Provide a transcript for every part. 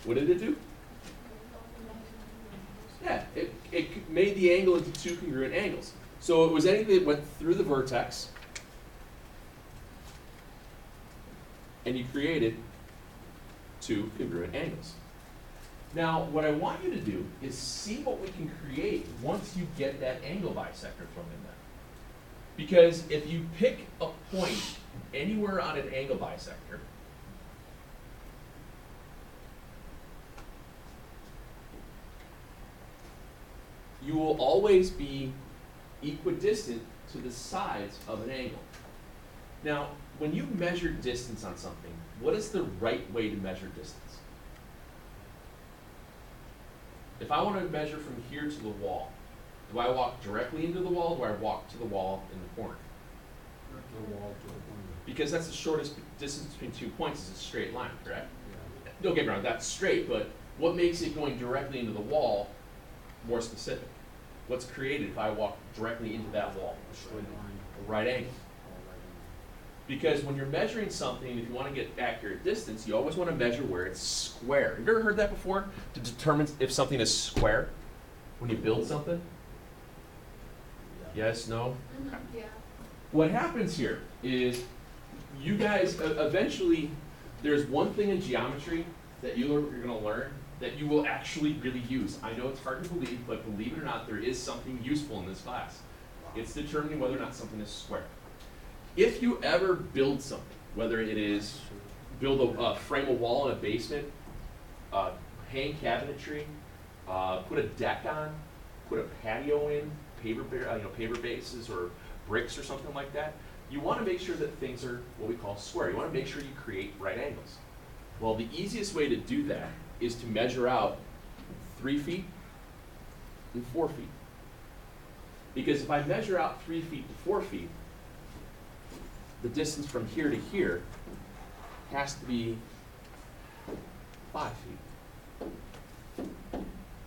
What did it do? Yeah, it made the angle into two congruent angles. So it was anything that went through the vertex, and you created two congruent angles. Now, what I want you to do is see what we can create once you get that angle bisector thrown in there. Because if you pick a point anywhere on an angle bisector, you will always be equidistant to the sides of an angle. Now, when you measure distance on something, what is the right way to measure distance? If I want to measure from here to the wall, do I walk directly into the wall, or do I walk to the wall in the corner? The wall to the corner. Because that's the shortest distance between 2 points is a straight line, correct? Yeah. Don't get me wrong, that's straight, but what makes it going directly into the wall more specific? What's created if I walk directly into that wall? A straight line. A right angle. Because when you're measuring something, if you want to get accurate distance, you always want to measure where it's square. Have you ever heard that before? To determine if something is square when you build something? Yes, no? Yeah. What happens here is you guys, eventually, there's one thing in geometry that you're going to learn that you will actually really use. I know it's hard to believe, but believe it or not, there is something useful in this class. It's determining whether or not something is square. If you ever build something, whether it is build a frame a wall in a basement, hang cabinetry, put a deck on, put a patio in, paver bases or bricks or something like that, you want to make sure that things are what we call square. You want to make sure you create right angles. Well, the easiest way to do that is to measure out 3 feet and 4 feet. Because if I measure out 3 feet to 4 feet, the distance from here to here has to be 5 feet.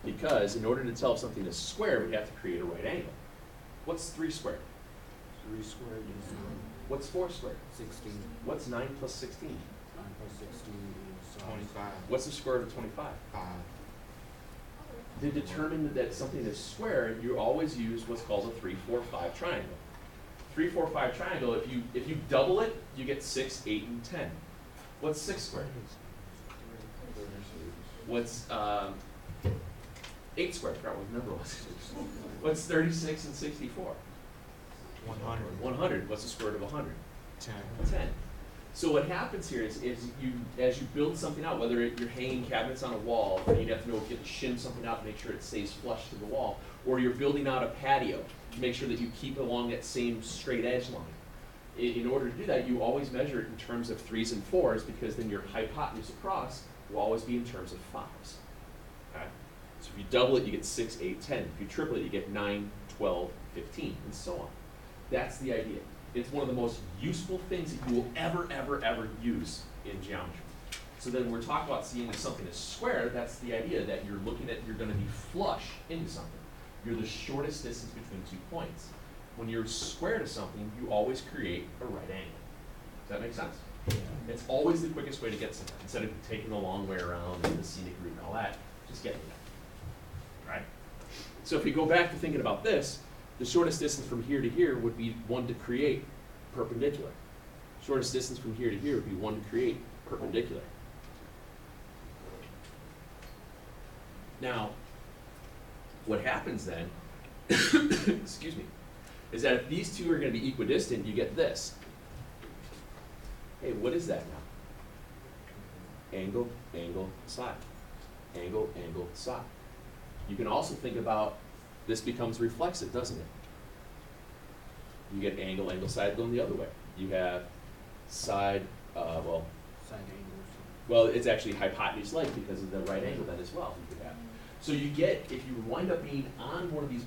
Because in order to tell if something is square, we have to create a right angle. What's 3 squared? 3 squared is What's 4 squared? 16. What's 9 plus 16? 9 plus 16 is 25. What's the square root of 25? 5. To determine that something is square, you always use what's called a 3, 4, 5 triangle. 3, 4, 5 triangle, if you double it, you get 6, 8, and 10. What's 6 squared? What's 8 squared? I forgot what the number was. What's 36 and 64? 100. 100. What's the square root of 100? 10. 10. So what happens here is as you build something out, whether you're hanging cabinets on a wall, and you'd have to know if you have to shim something out to make sure it stays flush to the wall, or you're building out a patio to make sure that you keep along that same straight edge line. In order to do that, you always measure it in terms of 3s and 4s, because then your hypotenuse across will always be in terms of 5s. Okay? So if you double it, you get 6, 8, 10. If you triple it, you get 9, 12, 15, and so on. That's the idea. It's one of the most useful things that you will ever, ever, ever use in geometry. So then we're talking about seeing if something is square, that's the idea that you're looking at, you're going to be flush into something. You're the shortest distance between 2 points. When you're square to something, you always create a right angle. Does that make sense? It's always the quickest way to get somewhere. Instead of taking the long way around and the scenic route and all that, just get there. Right? So if we go back to thinking about this, the shortest distance from here to here would be one to create perpendicular. Shortest distance from here to here would be one to create perpendicular. Now, what happens then, excuse me, is that if these two are going to be equidistant, you get this. Hey, what is that now? Angle, angle, side. Angle, angle, side. You can also think about this becomes reflexive, doesn't it? You get angle, angle, side going the other way. You have side, side angles. well, it's actually hypotenuse length because of the right angle then as well. You could have. So you get, if you wind up being on one of these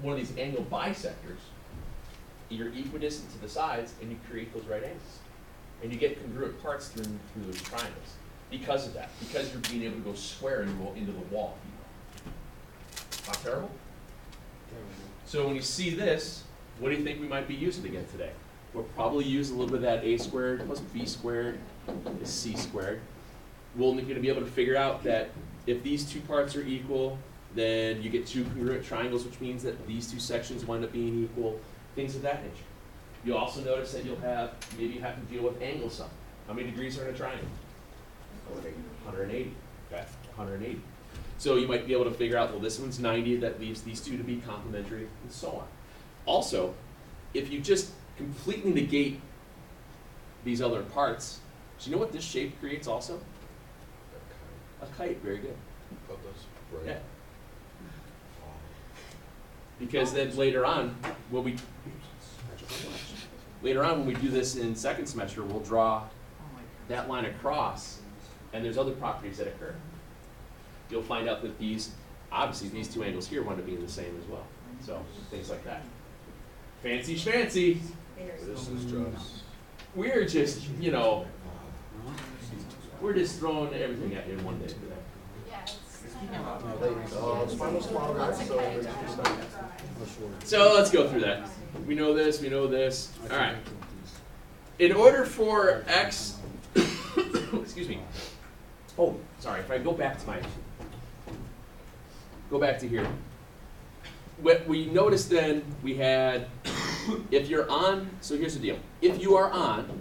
one of these angle bisectors, you're equidistant to the sides, and you create those right angles, and you get congruent parts through those triangles because of that. Because you're being able to go square into the wall. Not terrible? So when you see this, what do you think we might be using again today? We'll probably use a little bit of that a squared plus b squared is c squared. we're going to be able to figure out that if these two parts are equal, then you get two congruent triangles, which means that these two sections wind up being equal, things of that nature. You'll also notice that maybe you have to deal with angle sum. How many degrees are in a triangle? 180, okay, 180. So you might be able to figure out, well, this one's 90, that leaves these two to be complementary, and so on. Also, if you just completely negate these other parts, do you know what this shape creates also? A kite, very good. Yeah. Because then later on, when we do this in second semester, we'll draw that line across, and there's other properties that occur. You'll find out that obviously these two angles here wind up being the same as well. So things like that. Fancy schmancy. This is just. We're just, we're just throwing everything at you in one day today. So let's go through that. We know this, we know this. All right. In order for x, excuse me. Oh, sorry, if I go back to here. What we noticed then, we had, if you're on, so here's the deal. If you are on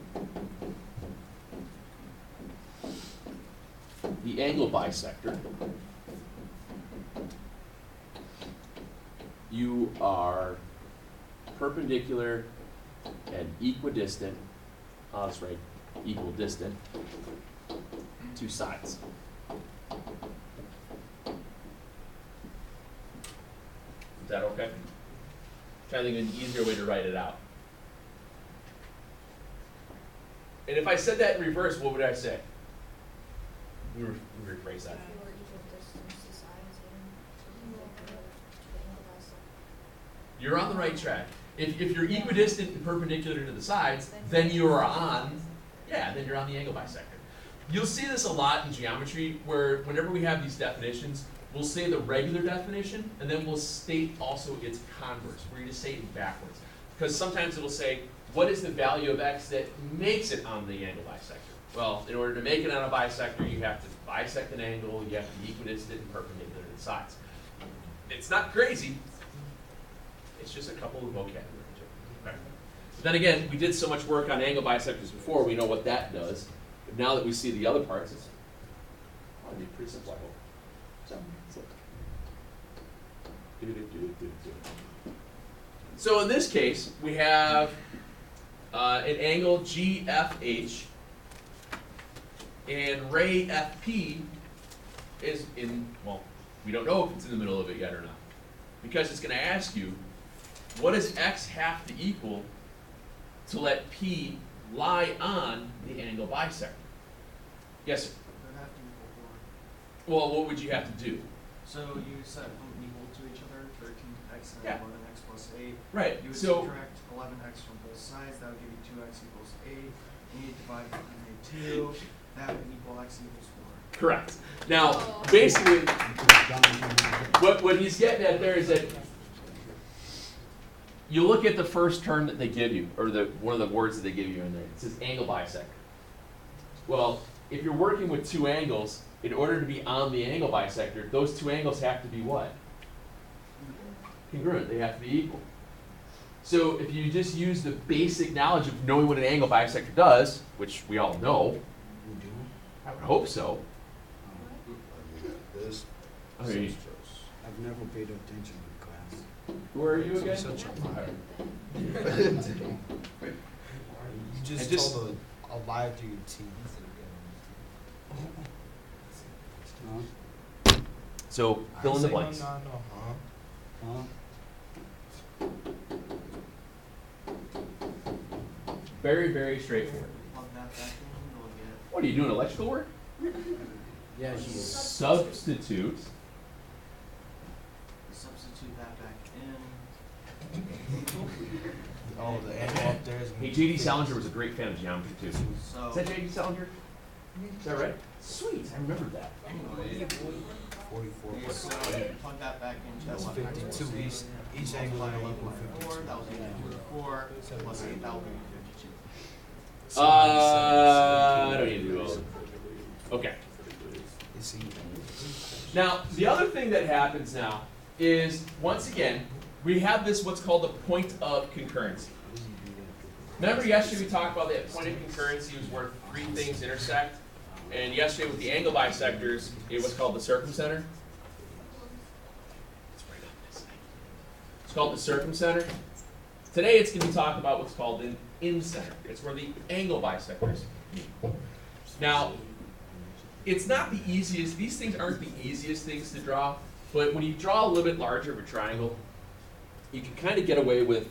the angle bisector, you are perpendicular and equidistant, that's right, equal distant to sides. Is that okay? Trying to think of an easier way to write it out. And if I said that in reverse, what would I say? We rephrase that. You're on the right track. If you're equidistant and perpendicular to the sides, then you are on, then you're on the angle bisector. You'll see this a lot in geometry, where whenever we have these definitions, we'll say the regular definition, and then we'll state also its converse. We're going to say it backwards. Because sometimes it'll say, what is the value of x that makes it on the angle bisector? Well, in order to make it on a bisector, you have to bisect an angle, you have to be equidistant and perpendicular to the sides. It's not crazy. It's just a couple of vocabulary. Okay. But then again, we did so much work on angle bisectors before, we know what that does. But now that we see the other parts, it's probably pretty simple, I hope. So in this case, we have an angle GFH, and ray FP is we don't know if it's in the middle of it yet or not. Because it's going to ask you, what does x have to equal to let P lie on the angle bisector? Yes, sir? Well, what would you have to do? So you set them equal to each other, 13x and Yeah. 11x plus 8. Right. You would So subtract 11x from both sides. That would give you 2x equals 8. And you divide it by 2. That would equal x equals 4. correct. Now, basically, what he's getting at there is that you look at the first term that they give you, or one of the words that they give you in there. It says angle bisector. Well, if you're working with two angles, in order to be on the angle bisector, those two angles have to be what? Congruent. They have to be equal. So if you just use the basic knowledge of knowing what an angle bisector does, which we all know, I would hope so. This. I mean, I've never paid attention in class. where are you again? Such a liar. You And just told a lie to your team. So fill in the blanks. Very, very straightforward. Plug that back in, you'll get What are you doing, electrical work? Yeah, she is. Substitute. substitute that back in. Oh, the angle up there is. Hey, J.D. Salinger was a great fan of geometry too. So Is that J.D. Salinger? Is that right? Sweet, I remembered that. anyway, 44. so plug that back into That's 11x 52. Each angle multiply line 11 equal by 4. That was 4 plus 8. That will give you 52. I don't need to do all of it. Okay. You see, Now, the other thing that happens now is, once again, we have this what's called the point of concurrency. Remember yesterday we talked about that point of concurrency was where three things intersect? And yesterday with the angle bisectors, it was called the circumcenter. It's called the circumcenter. Today it's going to be talking about what's called an incenter. It's where the angle bisectors meet. Now, it's not the easiest, these things aren't the easiest things to draw, but when you draw a little bit larger of a triangle, you can kind of get away with,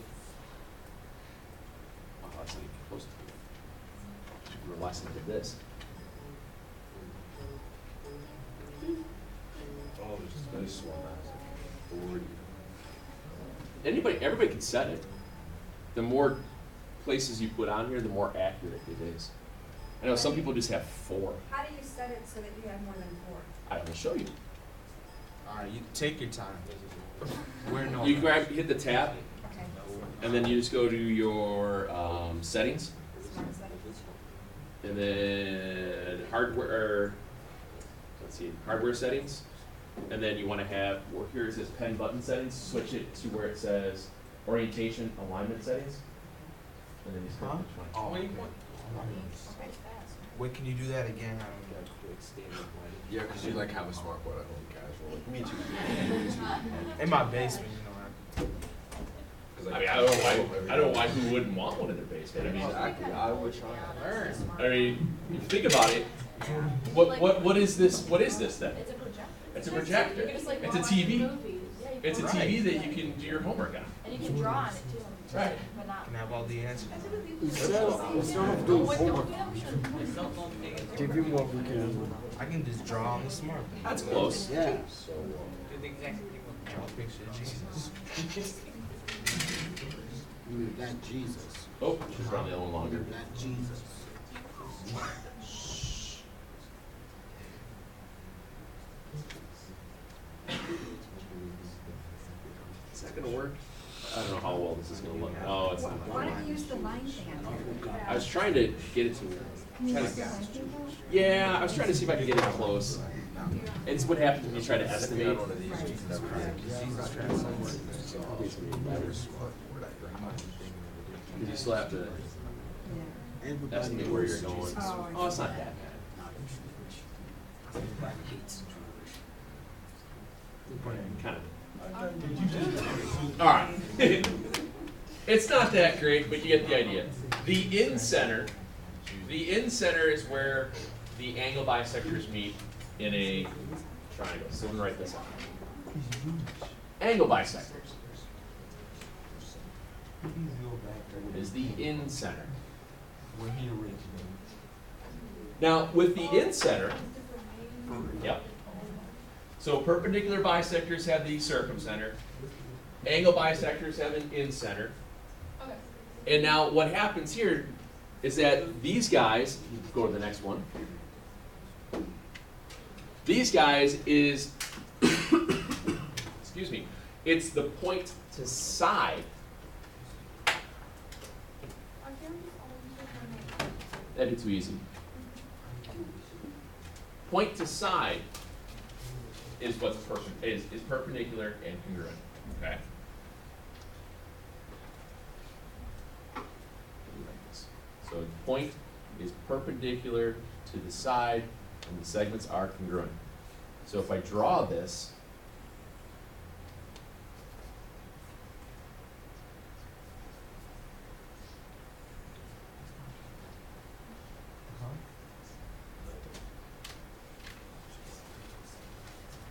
oh, that's not even close to it. Should be less than this. Oh, there's this one. Everybody can set it. The more places you put on here, the more accurate it is. I know some people just have 4. How do you set it so that you have more than 4? I will show you. alright, you take your time. We're no. You hit the tab, Okay. and then you just go to your settings, Smart settings. and then hardware, hardware settings, and then you want to have, well, here it says pen button settings, switch it to where it says orientation alignment settings, and then you just click Huh? which one. Oh, okay. Okay, fast. Wait, can you do that again? I don't Yeah, because you like have a smart board at home casual. Me too. know. In my basement, you know. I mean, I don't know why who wouldn't want one in their basement. I mean, Exactly. I would try to learn. I mean, if you think about it, what is this? What is this then? It's a projector. It's a projector. You can just, like, It's a watch TV. movies. Yeah, you It's a can TV that you can do your homework on. And you can draw on it too. Right. But not. Can have all the answers. Instead of doing homework, give him what we can. I can just draw on the smart board. That's close. Yeah. Draw a picture of Jesus. That Jesus. Oh, she's probably a little longer. That Jesus. Is that gonna work? I don't know how well this is gonna look. Oh, it's not. Why don't you use the line thing on here? I was trying to get it to. Can you use the line thing though? Yeah, I was trying to see if I could get it close. It's what happens when you try to estimate. Because you still have to Yeah. estimate where you're going. Oh, it's not that bad. Kind of. All right. It's not that great, but you get the idea. The in-center is where the angle bisectors meet in a triangle. So let me write this out. Angle bisectors is the in-center. Where he originated. Now, with the in-center, yep. So perpendicular bisectors have the circumcenter. Angle bisectors have an in-center. Okay. And now what happens here is that these guys, go to the next one. These guys is, excuse me, it's the point to side. That'd be too easy. Point to side is what's is perpendicular and congruent. Okay. So the point is perpendicular to the side, and the segments are congruent. So if I draw this,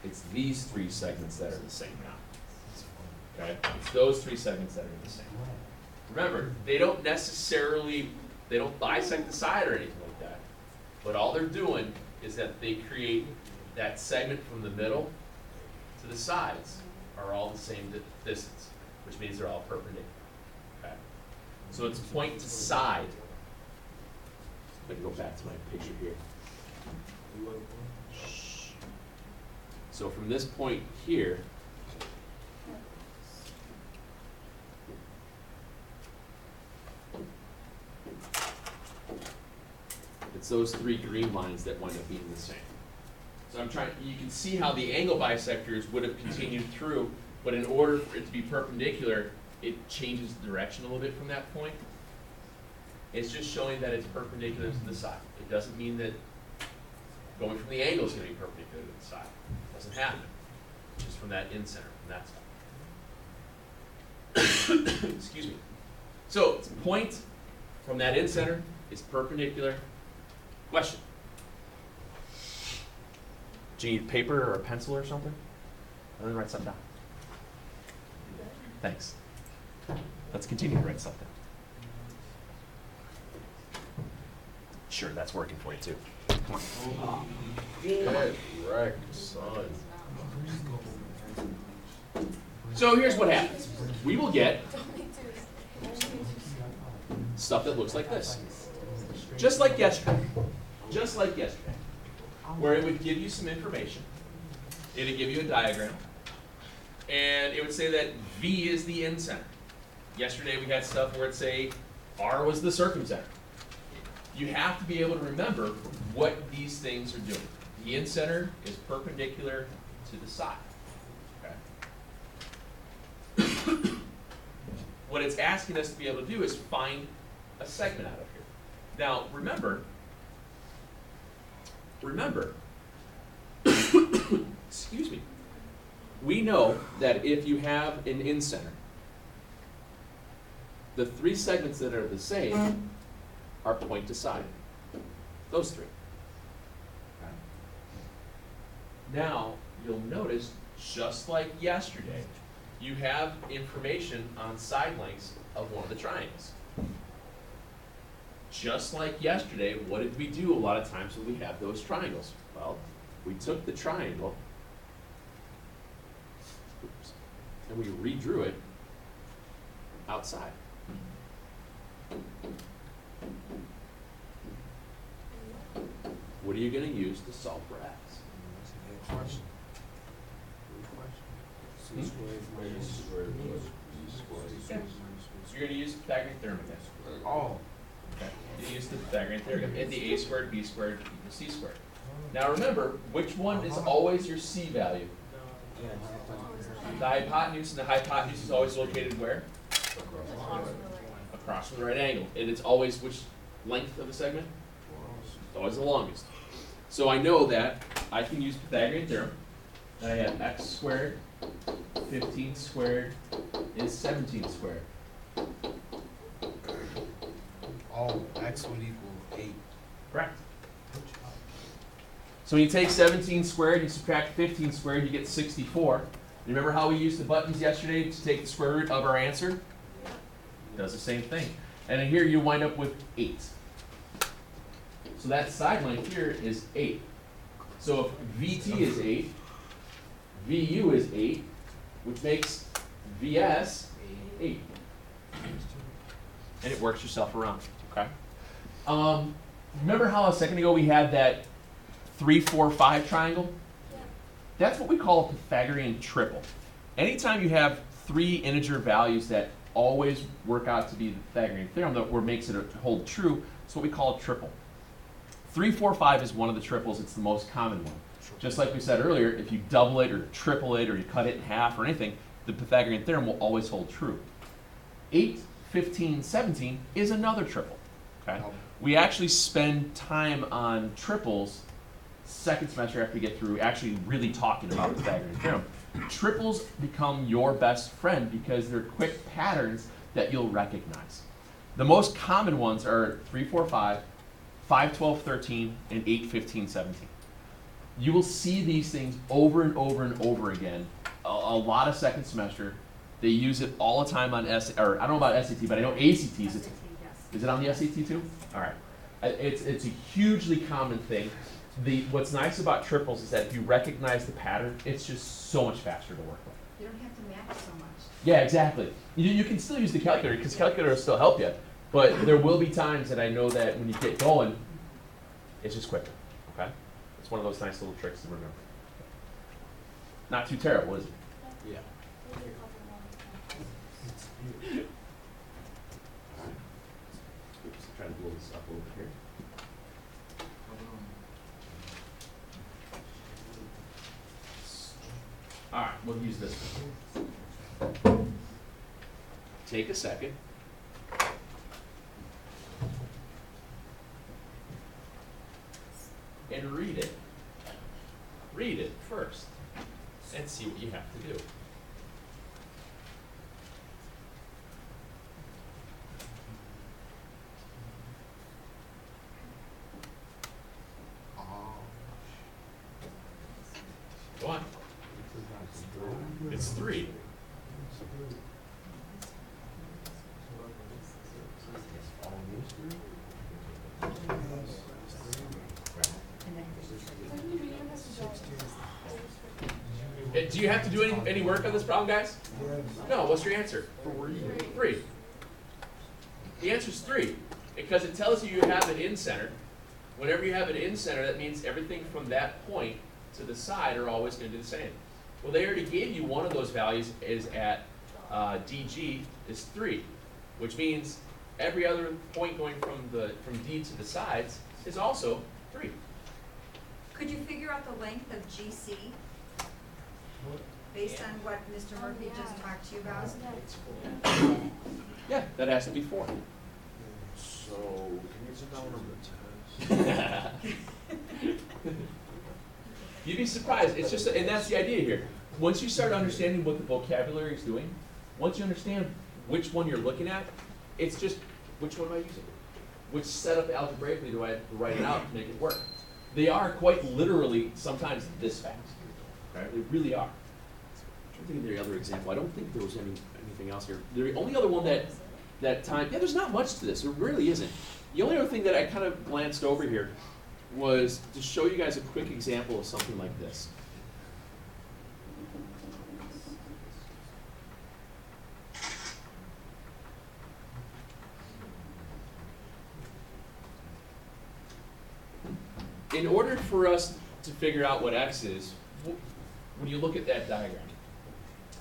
it's these 3 segments that are the same now. Okay? It's those 3 segments that are the same. Remember, they don't bisect the side or anything like that. But all they're doing is that they create that segment from the middle to the sides are all the same distance, which means they're all perpendicular. Okay? So it's point to side. Let me go back to my picture here. So from this point here, it's those 3 green lines that wind up being the same. So you can see how the angle bisectors would have continued through, but in order for it to be perpendicular, it changes the direction a little bit from that point. It's just showing that it's perpendicular to the side. It doesn't mean that going from the angle is going to be perpendicular to the side. It doesn't happen. Just from that in-center, from that side. Excuse me. So, point from that in-center is perpendicular. Question. Do you need paper or a pencil or something? I'm gonna write something down. Thanks. Let's continue to write stuff down. Sure, that's working for you too. Come on. Get wrecked, son. So here's what happens. We will get stuff that looks like this. Just like yesterday. Just like yesterday. Where it would give you some information. It would give you a diagram. And it would say that V is the in-center. Yesterday we had stuff where it'd say R was the circumcenter. You have to be able to remember what these things are doing. The in-center is perpendicular to the side. Okay? What it's asking us to be able to do is find a segment out of here. Now, remember, excuse me, we know that if you have an in-center, the three segments that are the same are point to side. Those three. Okay. Now, you'll notice, just like yesterday, you have information on side lengths of one of the triangles. Just like yesterday, what did we do a lot of times when we have those triangles? Well, we took the triangle, oops, and we redrew it outside. What are you going to use to solve for x? Question. C squared minus C squared plus B squared. You're going to use the Pythagorean theorem again. Oh. Okay. You use the Pythagorean theorem. And the a squared b squared equals c squared. Now remember, which one is always your c value? The hypotenuse, and the hypotenuse is always located where? Across from the right angle. And it's always which length of the segment? It's always the longest. So I know that I can use Pythagorean theorem. And I have x squared, 15 squared is 17 squared. Oh, x would equal 8. Correct. So when you take 17 squared, you subtract 15 squared, you get 64. Remember how we used the buttons yesterday to take the square root of our answer? It does the same thing. And then here you wind up with 8. So that side length here is 8. So if VT is 8, VU is 8, which makes VS 8. And it works yourself around, okay? Remember how a second ago we had that 3, 4, 5 triangle? That's what we call a Pythagorean triple. Anytime you have three integer values that always work out to be the Pythagorean theorem, that makes it hold true, it's what we call a triple. 3, 4, 5 is one of the triples. It's the most common one. Just like we said earlier, if you double it or triple it or you cut it in half or anything, the Pythagorean theorem will always hold true. 8, 15, 17 is another triple. Okay? We actually spend time on triples second semester after we get through actually really talking about the Pythagorean theorem. Triples become your best friend because they're quick patterns that you'll recognize. The most common ones are 3, 4, 5, 5, 12, 13, and 8, 15, 17. You will see these things over and over and over again. A lot of second semester. They use it all the time on or I don't know about SAT, but I know ACTs. Yes. Is it on the SAT too? All right. It's a hugely common thing. What's nice about triples is that if you recognize the pattern, it's just so much faster to work with. You don't have to match so much. Yeah, exactly. You can still use the calculator because calculator will still help you. But there will be times that I know that when you get going, it's just quicker. Okay? It's one of those nice little tricks to remember. Not too terrible, is it? Yeah. Oops, trying to blow this up over here. we'll use this one. Take a second. And read it. Read it first. And see what you have to do. Go on. It's 3. Do you have to do any work on this problem, guys? No. What's your answer? 3. The answer is 3 because it tells you you have an in-center. Whenever you have an in-center, that means everything from that point to the side are always going to do the same. Well, they already gave you one of those values is at DG is 3, which means every other point going from D to the sides is also 3. Could you figure out the length of GC? Based on what Mr. Murphy just talked to you about? Yeah, that has to be 4. So, can you sit down on the test? You'd be surprised. It's just, and that's the idea here. Once you start understanding what the vocabulary is doing, once you understand which one you're looking at, it's just, which one am I using? Which setup algebraically do I have to write it out to make it work? They are quite literally sometimes this fast. Right? They really are. I'm trying to think of the other example. I don't think there was anything else here. The only other one that time, yeah, there's not much to this. There really isn't. The only other thing that I kind of glanced over here was to show you guys a quick example of something like this. In order for us to figure out what x is, when you look at that diagram,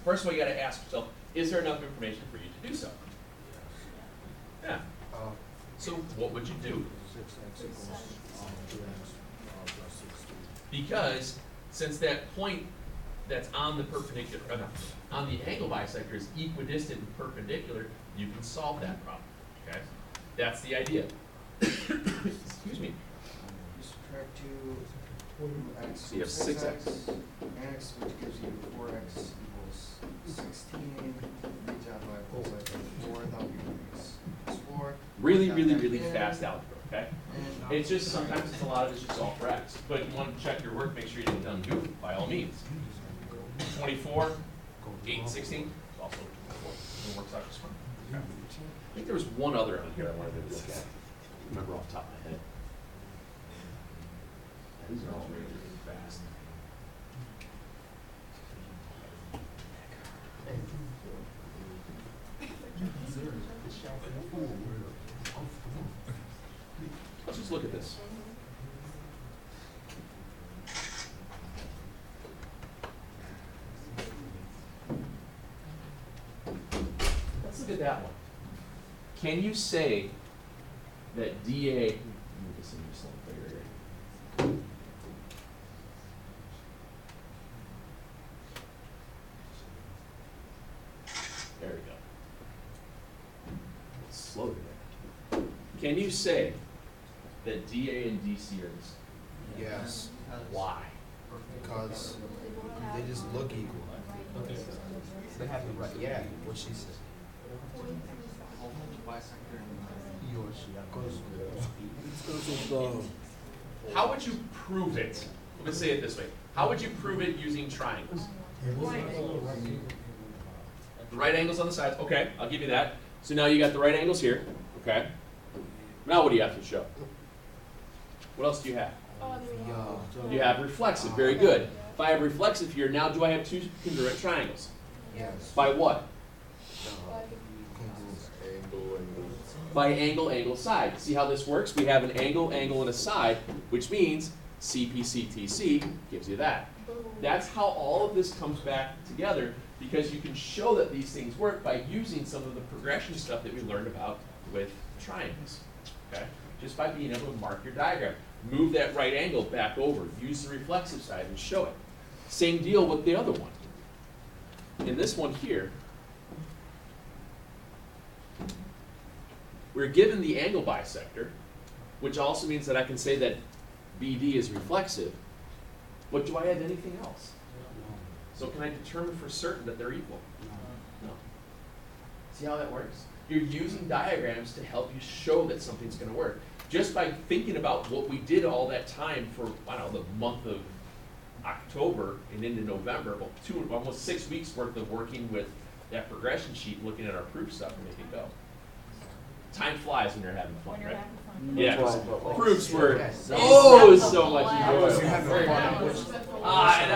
first of all, you got to ask yourself, is there enough information for you to do so? Yeah. So what would you do? Because since that point that's on the perpendicular, on the angle bisector is equidistant and perpendicular, you can solve that problem. Okay, that's the idea. Excuse me. You subtract 2x, So you have 6x. x, which gives you 4x equals 16. Divide by both sides by 4, that'll be x 4. Really, Got really, that really in. fast algebra. Okay. And It's just sometimes it's a lot of it's just all for x. But you want to check your work, make sure you didn't done goofy, by all means. 24, 8, 16, also 24. It works out just fine. Okay. I think there was one other on here I wanted to look at. I can't remember off the top of my head. These are all really, really fast. Let's just look at this. Let's look at that one. Can you say that DA, let me just see this little bigger here. There we go. It's slow today. Can you say that DA and DC are the same? Yes, Why? because they just look equal. They have it right. Yeah, what she said. bisector and He or she. How would you prove it? Let's say it this way. How would you prove it using triangles? The right angles on the sides. Okay, I'll give you that. So now you got the right angles here. Okay. Now what do you have to show? What else do you have? You have reflexive. Very good. If I have reflexive here, now do I have two congruent triangles? Yes. By what? Angle and By angle, angle, side. See how this works? We have an angle, angle, and a side, which means CPCTC gives you that. That's how all of this comes back together, because you can show that these things work by using some of the progression stuff that we learned about with triangles. Okay? Just by being able to mark your diagram. Move that right angle back over. Use the reflexive side and show it. Same deal with the other one. in this one here, we're given the angle bisector, which also means that I can say that BD is reflexive. But do I have anything else? So can I determine for certain that they're equal? No. See how that works? You're using diagrams to help you show that something's going to work. Just by thinking about what we did all that time for, I don't know, the month of October and into November, about almost 6 weeks worth of working with that progression sheet, looking at our proof stuff to make it go. Time flies when you're having fun, When you're right? having fun. Yeah, proofs were Yes. so much Yes. enjoyable. I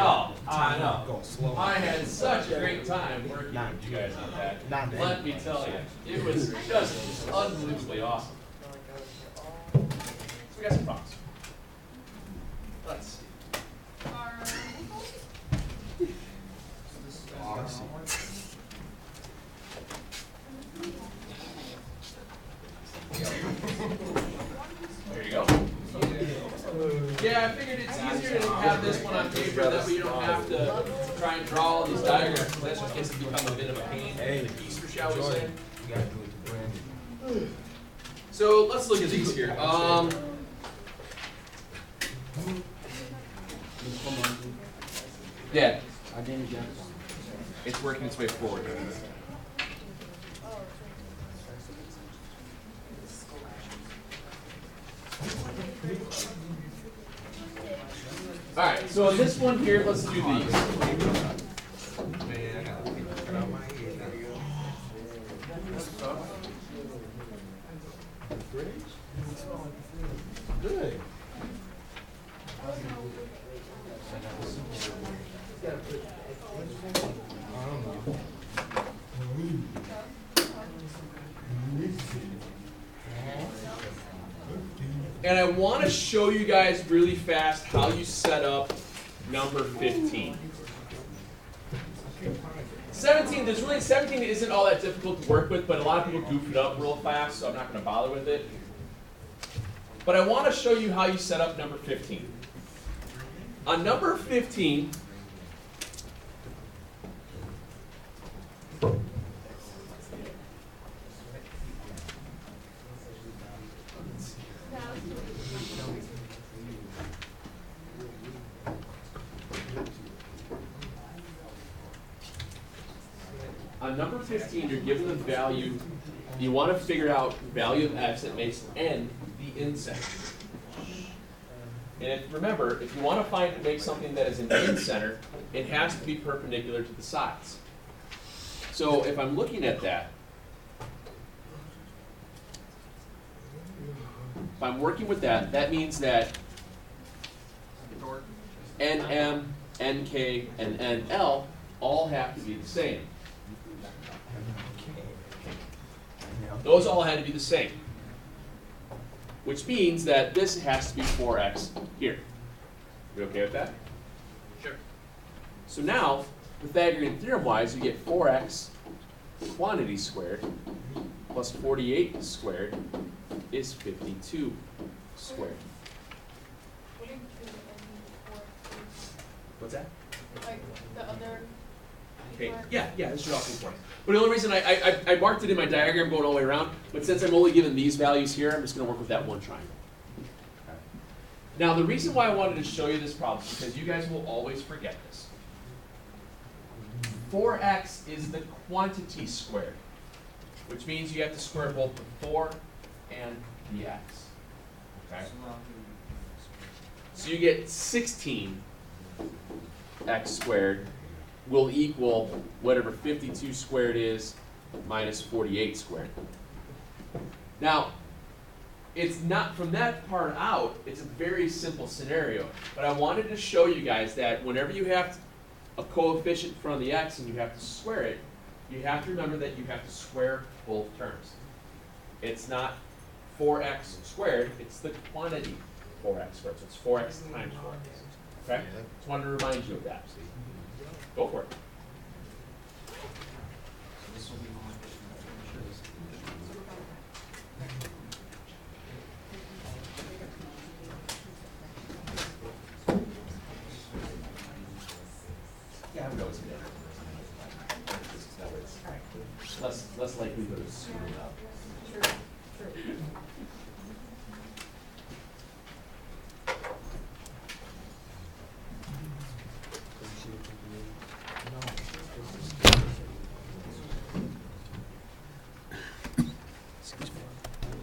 know. Go slow. I had such a great time working with you guys on that. Let me tell you, it was just unbelievably awesome. So we got some prompts. Let's see. There you go. Yeah, I figured it's easier to have this one on paper, that way you don't have to try and draw all these diagrams, because that's what gets to become a bit of a pain in the Easter, shall we say. You gotta do it to Brandon. So let's look at these here. Yeah, it's working its way forward. All right, so in this one here, let's do these. Man, I gotta get out my head. Good. I don't know. And I want to show you guys really fast how you set up number 15. 17 isn't all that difficult to work with, but a lot of people goof it up real fast, so I'm not going to bother with it. But I want to show you how you set up number 15. On number 15, you're given the value, you want to figure out the value of x that makes n the incenter. And remember, if you want to make something that is an incenter, it has to be perpendicular to the sides. So if I'm looking at that, if I'm working with that, that means that NM, NK, and NL all have to be the same. Those all had to be the same. Which means that this has to be 4x here. You okay with that? Sure. So now, Pythagorean theorem-wise, you get 4x quantity squared plus 48 squared is 52 squared. What's that? Like the other. Okay, yeah, this should all be 4. But the only reason I marked it in my diagram going all the way around, but since I'm only given these values here, I'm just going to work with that one triangle. Okay. Now, the reason why I wanted to show you this problem is because you guys will always forget this. 4x is the quantity squared, which means you have to square both the 4 and the x. Okay? So you get 16x squared will equal whatever 52 squared is minus 48 squared. Now, it's not, from that part out, it's a very simple scenario. But I wanted to show you guys that whenever you have a coefficient in front of the x and you have to square it, you have to remember that you have to square both terms. It's not 4x squared, it's the quantity 4x squared. So it's 4x times 4x. Okay? Just wanted to remind you of that. Go for it. Yeah, I would always do that. less likelihood of screwing up. True, true.